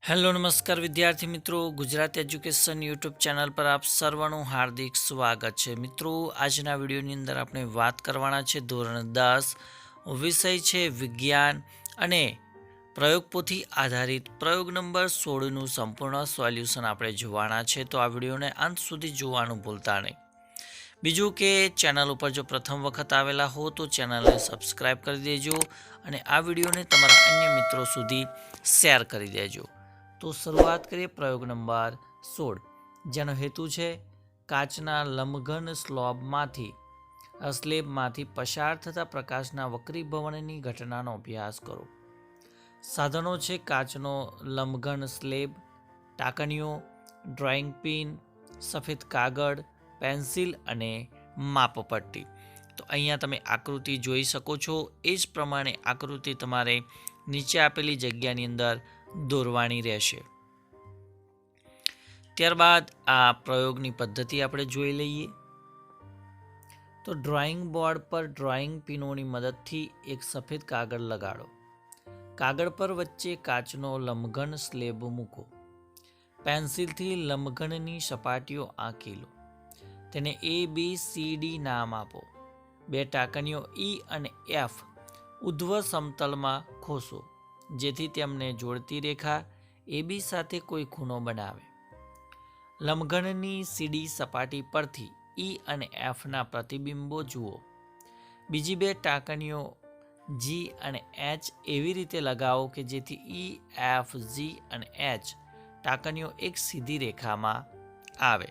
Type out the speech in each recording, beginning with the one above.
Hello નમસ્કાર વિદ્યાર્થી મિત્રો, ગુજરાત એજ્યુકેશન યુટ્યુબ ચેનલ પર આપ સર્વનું હાર્દિક સ્વાગત છે. મિત્રો, આજના વિડીયોની અંદર આપણે વાત કરવાના છે ધોરણ 10 વિષય છે વિજ્ઞાન અને પ્રયોગ પોથી આધારિત પ્રયોગ નંબર 16નું સંપૂર્ણ સોલ્યુશન આપણે જોવાના છે. તો આ વિડીયોને અંત સુધી જોવાનું ભૂલતા નહીં. બીજું કે ચેનલ ઉપર જો પ્રથમ વખત આવેલા હો તો ચેનલને સબસ્ક્રાઈબ કરી દેજો અને આ વિડીયોને તમારા અન્ય મિત્રો સુધી શેર કરી દેજો. તો શરૂઆત કરીએ પ્રયોગ નંબર 16, જેનો હેતુ છે કાચના લંબઘન સ્લેબમાંથી પસાર થતા પ્રકાશના વક્રીભવનની ઘટનાનો અભ્યાસ કરો. સાધનો છે કાચનો લંબઘન સ્લેબ, ટાંકણીઓ, ડ્રોઈંગ પિન, સફેદ કાગળ, પેન્સિલ અને માપપટ્ટી. તો અહીંયા તમે આકૃતિ જોઈ શકો છો. એ જ પ્રમાણે આકૃતિ તમારે નીચે આપેલી જગ્યાની અંદર દોરવાની રહેશે. ત્યારબાદ આ પ્રયોગની પદ્ધતિ આપણે જોઈ લઈએ. તો ડ્રોઈંગ બોર્ડ પર ડ્રોઈંગ પિનોની મદદથી એક સફેદ કાગળ લગાડો. કાગળ પર વચ્ચે કાચનો લંબઘન સ્લેબ મૂકો. પેન્સિલથી લંબઘનની સપાટીઓ આંકી લો. તેને ABCD નામ આપો. બે ટાંકણીઓ E અને F ઉધ્વ સમતલમાં ખોસો, જેથી તેમને જોડતી રેખા AB સાથે કોઈ ખૂણો બનાવે. લંબઘનની CD સપાટી પરથી E અને Fના પ્રતિબિંબો જુઓ. બીજી બે ટાંકણીઓ G અને H એવી રીતે લગાવો કે જેથી E, F, G અને H ટાંકણીઓ એક સીધી રેખામાં આવે.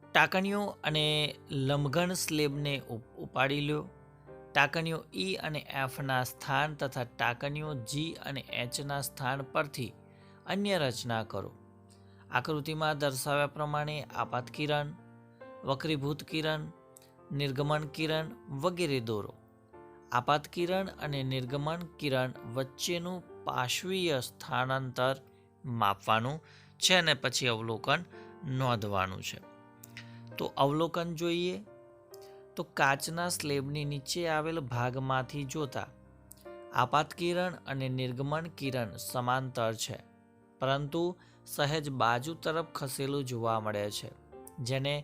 ટાંકણીઓ અને લંબઘન સ્લેબને ઉપાડી લો. ટાંકણીઓ E અને Fના સ્થાન તથા ટાંકણીઓ G અને Hના સ્થાન પરથી અન્ય રચના કરો. આકૃતિમાં દર્શાવ્યા પ્રમાણે આપાત કિરણ, વક્રીભૂત કિરણ, નિર્ગમન કિરણ વગેરે દોરો. આપાત કિરણ અને નિર્ગમન કિરણ વચ્ચેનું પાર્શ્વીય સ્થાનાંતર માપવાનું છે અને પછી અવલોકન નોંધવાનું છે. તો અવલોકન જોઈએ તો કાચના સ્લેબની નીચે આવેલ ભાગમાંથી જોતા આપાત કિરણ અને નિર્ગમન કિરણ સમાંતર છે, પરંતુ સહેજ બાજુ તરફ ખસેલું જોવા મળે છે, જેને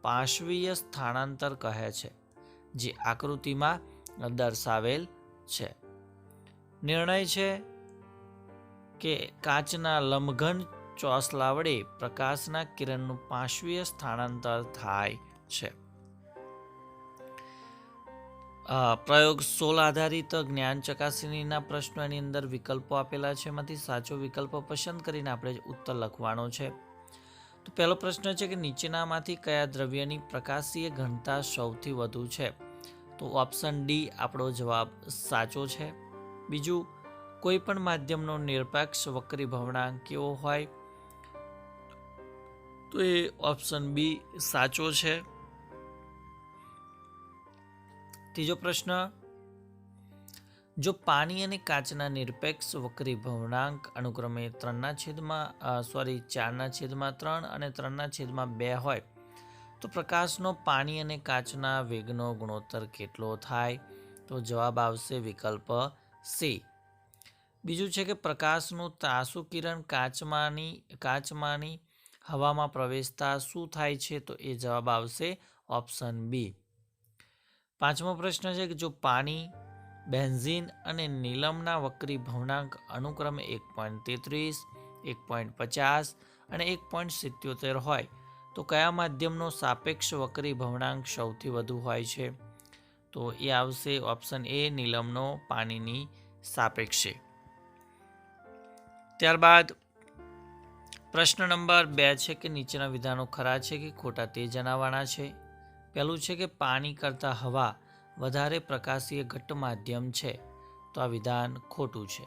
પાર્શ્વીય સ્થાનાંતર કહે છે, જે આકૃતિમાં દર્શાવેલ છે. નિર્ણય છે કે કાચના લંબઘન ચોસલા વડે પ્રકાશના કિરણનું પાર્શ્વીય સ્થાનાંતર થાય છે. પ્રયોગ 16 આધારિત જ્ઞાન ચકાસણીના પ્રશ્નોની અંદર વિકલ્પો આપેલા છે. એમાંથી સાચો વિકલ્પ પસંદ કરીને આપણે ઉત્તર લખવાનો છે. તો પહેલો પ્રશ્ન છે કે નીચેનામાંથી કયા દ્રવ્યની પ્રકાશીય ઘનતા સૌથી વધુ છે? તો ઓપ્શન ડી આપણો જવાબ સાચો છે. બીજું, કોઈ પણ માધ્યમનો નિરપેક્ષ વક્રીભવનાંક કેવો હોય? તો એ ઓપ્શન બી સાચો છે. ત્રીજો પ્રશ્ન, જો પાણી અને કાચના નિરપેક્ષ વક્રીભવનાંક અનુક્રમે 4/3 અને 3/2 હોય તો પ્રકાશનો પાણી અને કાચના વેગનો ગુણોત્તર કેટલો થાય? તો જવાબ આવશે વિકલ્પ સી. બીજું છે કે પ્રકાશનું ત્રાસુ કિરણ કાચમાંની હવામાં પ્રવેશતા શું થાય છે? તો એ જવાબ આવશે ઓપ્શન બી. પાંચમો પ્રશ્ન છે કે જો પાણી, બેન્ઝીન અને નીલમના વક્રીભવનાંક અનુક્રમે 1.33, 1.50 અને 1.77 હોય તો કયા માધ્યમનો સાપેક્ષ વક્રીભવનાંક સૌથી વધુ હોય છે? તો એ આવશે ઓપ્શન એ, નીલમનો પાણીની સાપેક્ષે. ત્યારબાદ પ્રશ્ન નંબર 2 છે કે નીચેના વિધાનો ખરા છે કે ખોટા તે જણાવવાના છે. પહેલું છે કે પાણી કરતાં હવા વધારે પ્રકાશીય ઘટ્ટ માધ્યમ છે. તો આ વિધાન ખોટું છે.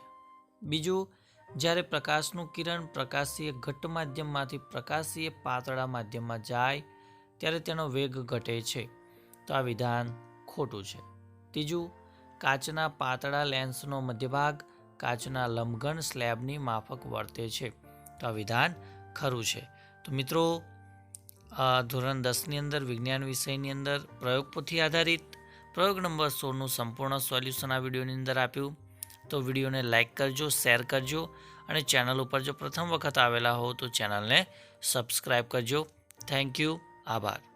બીજું, જ્યારે પ્રકાશનું કિરણ પ્રકાશીય ઘટ્ટ માધ્યમમાંથી પ્રકાશીય પાતળા માધ્યમમાં જાય ત્યારે તેનો વેગ ઘટે છે. તો આ વિધાન ખોટું છે. ત્રીજું, કાચના પાતળા લેન્સનો મધ્યભાગ કાચના લંબઘન સ્લેબની માફક વર્તે છે. તો આ વિધાન ખરું છે. તો મિત્રો, ધોરણ 10ની અંદર વિજ્ઞાન વિષયની અંદર પ્રયોગ પોથી આધારિત પ્રયોગ નંબર 16નું સંપૂર્ણ સોલ્યુશન આ વિડીયોની અંદર આપ્યું. તો વિડીયોને લાઇક કરજો, શેર કરજો અને ચેનલ ઉપર જો પ્રથમ વખત આવેલા હો તો ચેનલને સબસ્ક્રાઈબ કરજો. Thank you. આભાર.